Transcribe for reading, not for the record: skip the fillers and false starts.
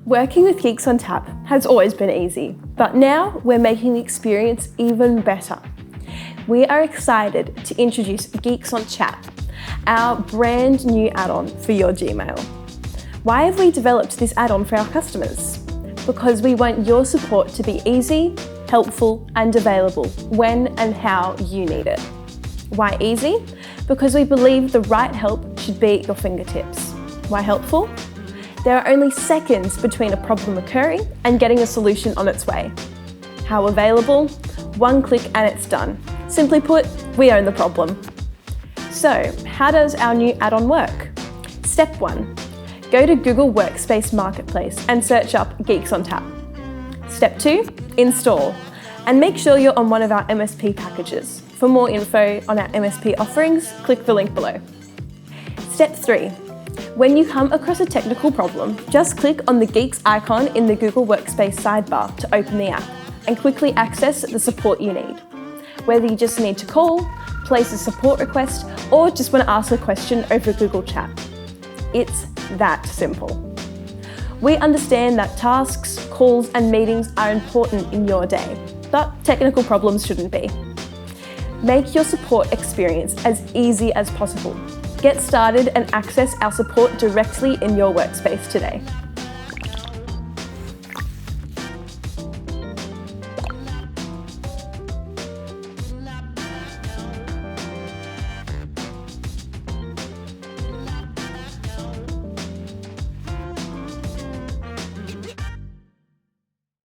Working with Geeks on Tap has always been easy, but now we're making the experience even better. We are excited to introduce Geeks on Chat, our brand new add-on for your Gmail. Why have we developed this add-on for our customers? Because we want your support to be easy, helpful, and available when and how you need it. Why easy? Because we believe the right help should be at your fingertips. Why helpful? There are only seconds between a problem occurring and getting a solution on its way. How available? One click and it's done. Simply put, we own the problem. So, how does our new add-on work? Step 1. Go to Google Workspace Marketplace and search up Geeks on Tap. Step 2. Install. And make sure you're on one of our MSP packages. For more info on our MSP offerings, click the link below. Step 3. When you come across a technical problem, just click on the Geeks icon in the Google Workspace sidebar to open the app and quickly access the support you need. Whether you just need to call, place a support request, or just want to ask a question over Google Chat. It's that simple. We understand that tasks, calls, and meetings are important in your day, but technical problems shouldn't be. Make your support experience as easy as possible. Get started and access our support directly in your workspace today.